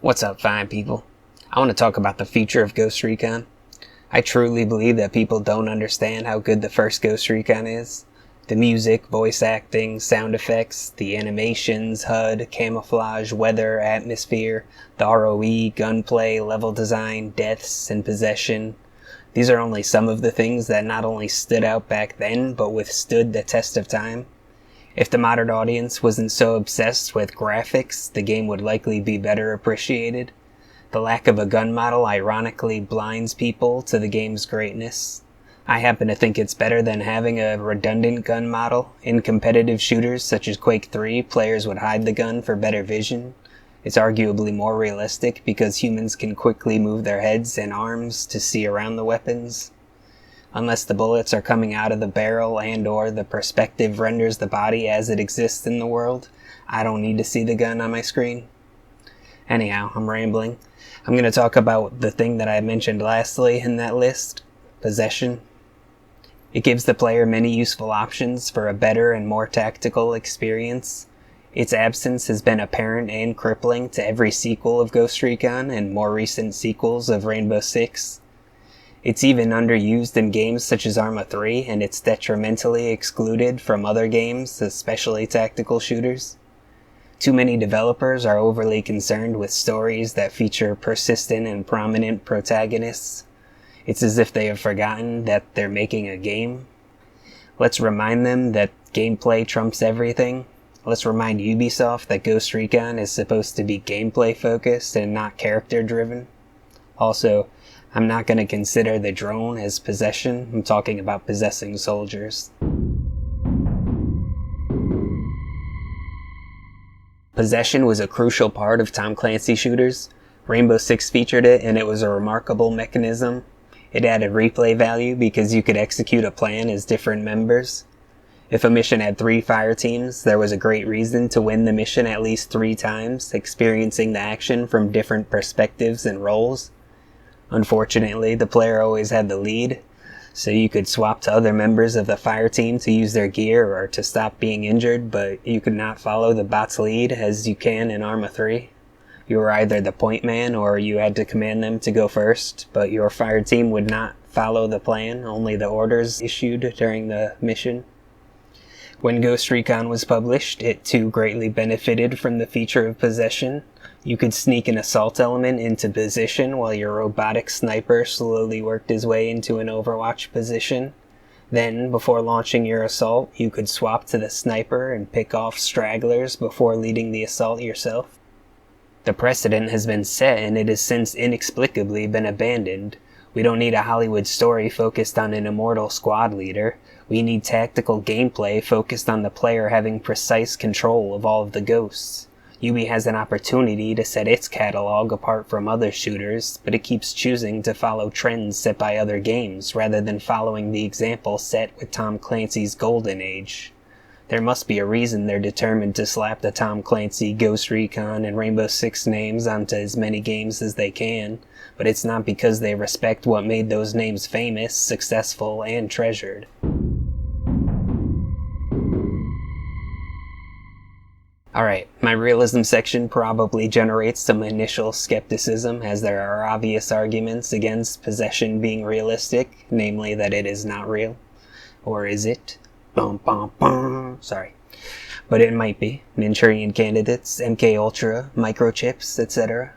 What's up, fine people? I want to talk about the future of Ghost Recon. I truly believe that people don't understand how good the first Ghost Recon is. The music, voice acting, sound effects, the animations, HUD, camouflage, weather, atmosphere, the ROE, gunplay, level design, deaths, and possession. These are only some of the things that not only stood out back then, but withstood the test of time. If the modern audience wasn't so obsessed with graphics, the game would likely be better appreciated. The lack of a gun model ironically blinds people to the game's greatness. I happen to think it's better than having a redundant gun model. In competitive shooters such as Quake 3, players would hide the gun for better vision. It's arguably more realistic because humans can quickly move their heads and arms to see around the weapons. Unless the bullets are coming out of the barrel and/or the perspective renders the body as it exists in the world, I don't need to see the gun on my screen. Anyhow, I'm rambling. I'm going to talk about the thing that I mentioned lastly in that list, possession. It gives the player many useful options for a better and more tactical experience. Its absence has been apparent and crippling to every sequel of Ghost Recon and more recent sequels of Rainbow Six. It's even underused in games such as Arma 3, and it's detrimentally excluded from other games, especially tactical shooters. Too many developers are overly concerned with stories that feature persistent and prominent protagonists. It's as if they have forgotten that they're making a game. Let's remind them that gameplay trumps everything. Let's remind Ubisoft that Ghost Recon is supposed to be gameplay focused and not character driven. Also, I'm not going to consider the drone as possession. I'm talking about possessing soldiers. Possession was a crucial part of Tom Clancy shooters. Rainbow Six featured it, and it was a remarkable mechanism. It added replay value because you could execute a plan as different members. If a mission had 3 fire teams, there was a great reason to win the mission at least 3 times, experiencing the action from different perspectives and roles. Unfortunately, the player always had the lead, so you could swap to other members of the fire team to use their gear or to stop being injured, but you could not follow the bot's lead as you can in Arma 3. You were either the point man or you had to command them to go first, but your fire team would not follow the plan, only the orders issued during the mission. When Ghost Recon was published, it too greatly benefited from the feature of possession. You could sneak an assault element into position while your robotic sniper slowly worked his way into an Overwatch position. Then, before launching your assault, you could swap to the sniper and pick off stragglers before leading the assault yourself. The precedent has been set and it has since inexplicably been abandoned. We don't need a Hollywood story focused on an immortal squad leader. We need tactical gameplay focused on the player having precise control of all of the ghosts. Ubi has an opportunity to set its catalog apart from other shooters, but it keeps choosing to follow trends set by other games rather than following the example set with Tom Clancy's Golden Age. There must be a reason they're determined to slap the Tom Clancy, Ghost Recon, and Rainbow Six names onto as many games as they can, but it's not because they respect what made those names famous, successful, and treasured. Alright, my realism section probably generates some initial skepticism as there are obvious arguments against possession being realistic, namely that it is not real. Or is it? Sorry. But it might be. Manchurian candidates, MK Ultra, microchips, etc.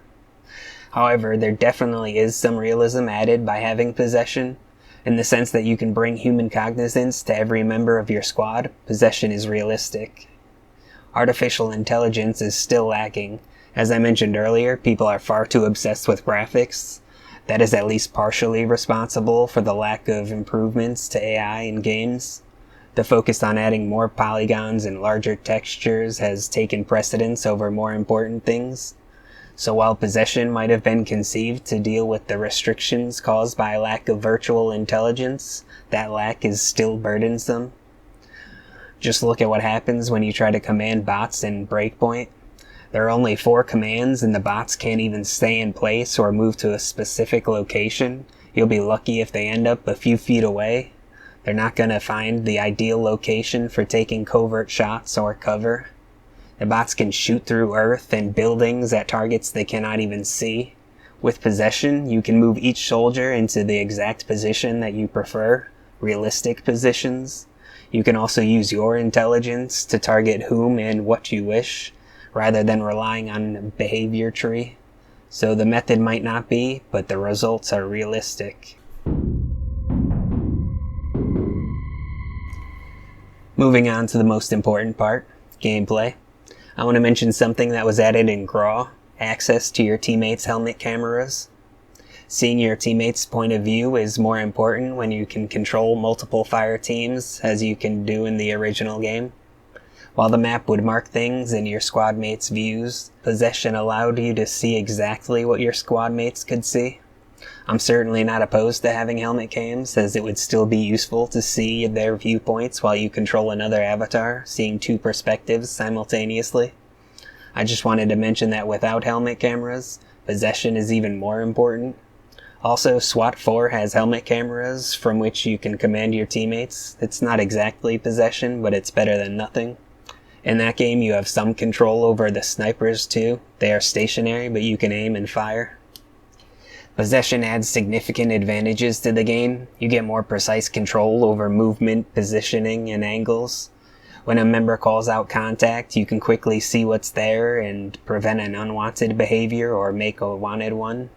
However, there definitely is some realism added by having possession. In the sense that you can bring human cognizance to every member of your squad, possession is realistic. Artificial intelligence is still lacking. As I mentioned earlier, people are far too obsessed with graphics. That is at least partially responsible for the lack of improvements to AI in games. The focus on adding more polygons and larger textures has taken precedence over more important things. So while possession might have been conceived to deal with the restrictions caused by a lack of virtual intelligence, that lack is still burdensome. Just look at what happens when you try to command bots in Breakpoint. There are only 4 commands and the bots can't even stay in place or move to a specific location. You'll be lucky if they end up a few feet away. They're not going to find the ideal location for taking covert shots or cover. The bots can shoot through earth and buildings at targets they cannot even see. With possession, you can move each soldier into the exact position that you prefer, realistic positions. You can also use your intelligence to target whom and what you wish, rather than relying on a behavior tree. So the method might not be, but the results are realistic. Moving on to the most important part, gameplay. I want to mention something that was added in GRAW, access to your teammates' helmet cameras. Seeing your teammates' point of view is more important when you can control multiple fire teams, as you can do in the original game. While the map would mark things in your squad mates' views, possession allowed you to see exactly what your squad mates could see. I'm certainly not opposed to having helmet cams, as it would still be useful to see their viewpoints while you control another avatar, seeing two perspectives simultaneously. I just wanted to mention that without helmet cameras, possession is even more important. Also, SWAT 4 has helmet cameras from which you can command your teammates. It's not exactly possession, but it's better than nothing. In that game, you have some control over the snipers too. They are stationary, but you can aim and fire. Possession adds significant advantages to the game. You get more precise control over movement, positioning, and angles. When a member calls out contact, you can quickly see what's there and prevent an unwanted behavior or make a wanted one.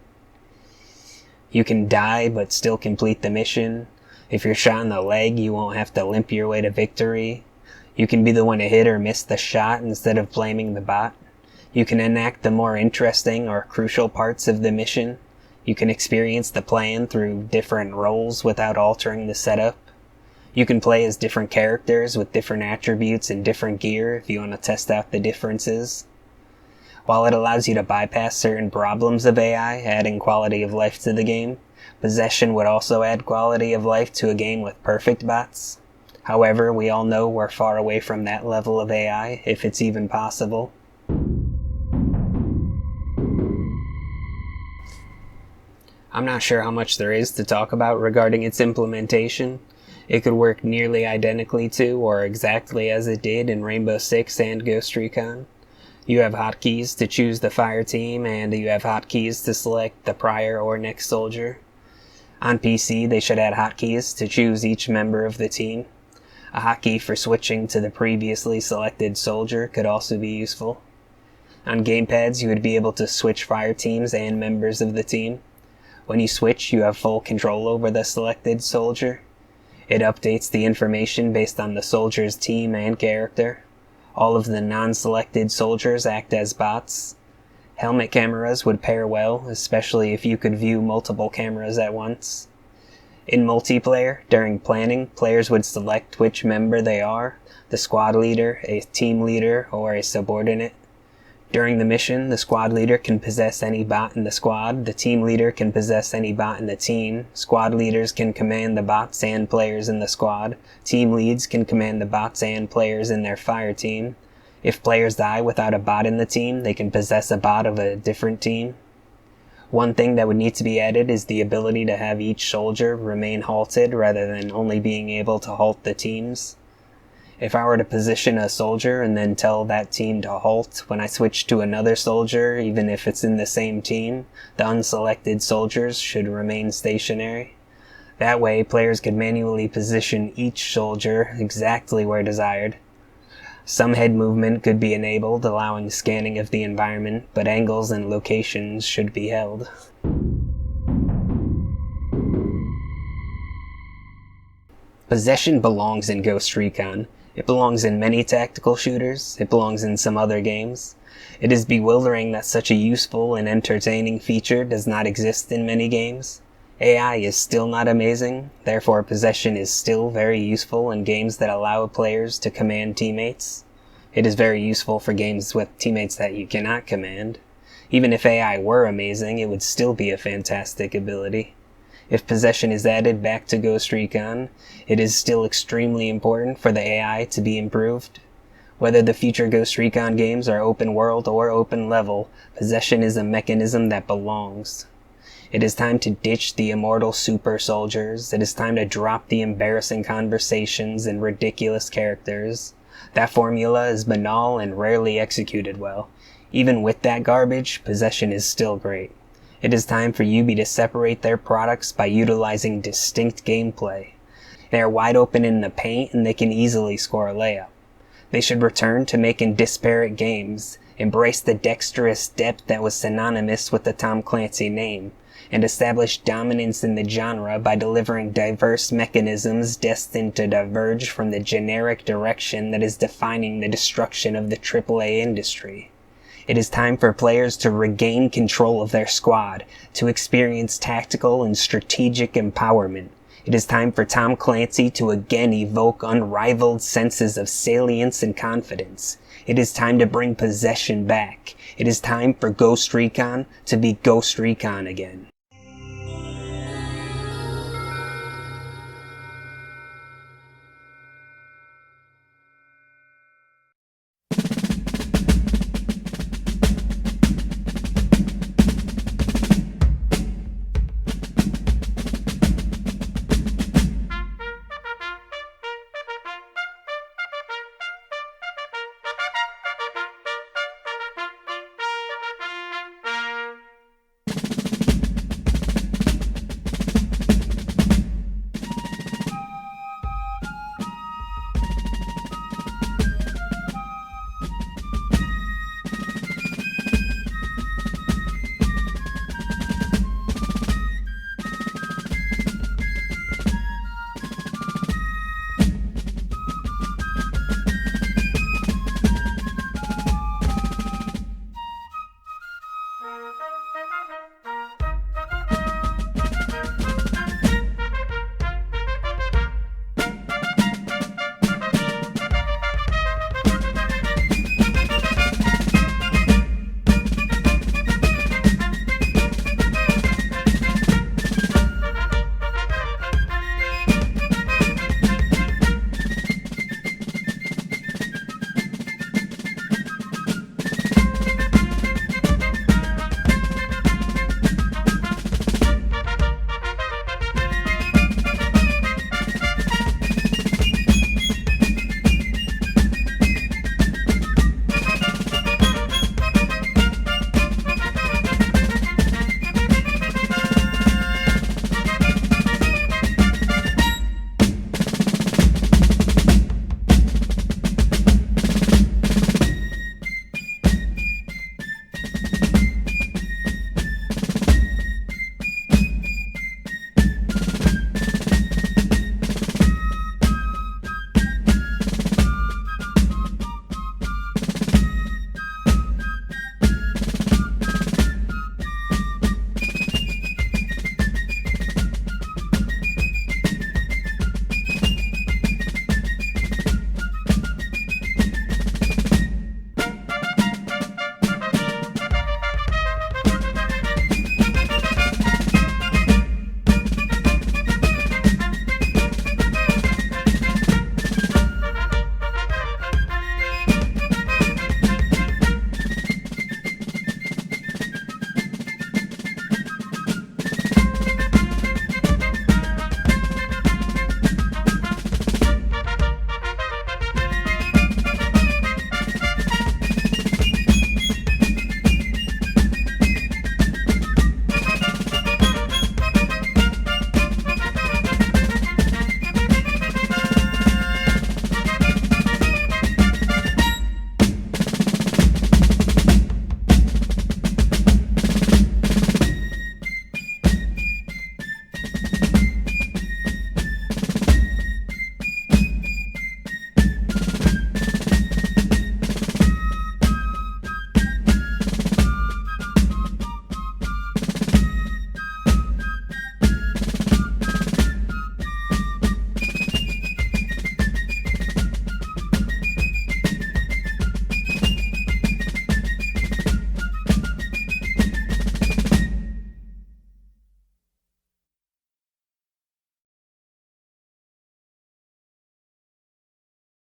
You can die but still complete the mission. If you're shot in the leg, you won't have to limp your way to victory. You can be the one to hit or miss the shot instead of blaming the bot. You can enact the more interesting or crucial parts of the mission. You can experience the plan through different roles without altering the setup. You can play as different characters with different attributes and different gear if you want to test out the differences. While it allows you to bypass certain problems of AI, adding quality of life to the game, possession would also add quality of life to a game with perfect bots. However, we all know we're far away from that level of AI, if it's even possible. I'm not sure how much there is to talk about regarding its implementation. It could work nearly identically to, or exactly as it did in Rainbow Six and Ghost Recon. You have hotkeys to choose the fire team, and you have hotkeys to select the prior or next soldier. On PC, they should add hotkeys to choose each member of the team. A hotkey for switching to the previously selected soldier could also be useful. On gamepads, you would be able to switch fire teams and members of the team. When you switch, you have full control over the selected soldier. It updates the information based on the soldier's team and character. All of the non-selected soldiers act as bots. Helmet cameras would pair well, especially if you could view multiple cameras at once. In multiplayer, during planning, players would select which member they are, the squad leader, a team leader, or a subordinate. During the mission, the squad leader can possess any bot in the squad, the team leader can possess any bot in the team, squad leaders can command the bots and players in the squad, team leads can command the bots and players in their fire team. If players die without a bot in the team, they can possess a bot of a different team. One thing that would need to be added is the ability to have each soldier remain halted rather than only being able to halt the teams. If I were to position a soldier and then tell that team to halt, when I switch to another soldier, even if it's in the same team, the unselected soldiers should remain stationary. That way, players could manually position each soldier exactly where desired. Some head movement could be enabled, allowing scanning of the environment, but angles and locations should be held. Possession belongs in Ghost Recon. It belongs in many tactical shooters. It belongs in some other games. It is bewildering that such a useful and entertaining feature does not exist in many games. AI is still not amazing, therefore possession is still very useful in games that allow players to command teammates. It is very useful for games with teammates that you cannot command. Even if AI were amazing, it would still be a fantastic ability. If possession is added back to Ghost Recon, it is still extremely important for the AI to be improved. Whether the future Ghost Recon games are open world or open level, possession is a mechanism that belongs. It is time to ditch the immortal super soldiers. It is time to drop the embarrassing conversations and ridiculous characters. That formula is banal and rarely executed well. Even with that garbage, Possession is still great. It is time for Ubi to separate their products by utilizing distinct gameplay. They are wide open in the paint and they can easily score a layup. They should return to making disparate games, embrace the dexterous depth that was synonymous with the Tom Clancy name, and establish dominance in the genre by delivering diverse mechanisms destined to diverge from the generic direction that is defining the destruction of the AAA industry. It is time for players to regain control of their squad, to experience tactical and strategic empowerment. It is time for Tom Clancy to again evoke unrivaled senses of salience and confidence. It is time to bring Possession back. It is time for Ghost Recon to be Ghost Recon again.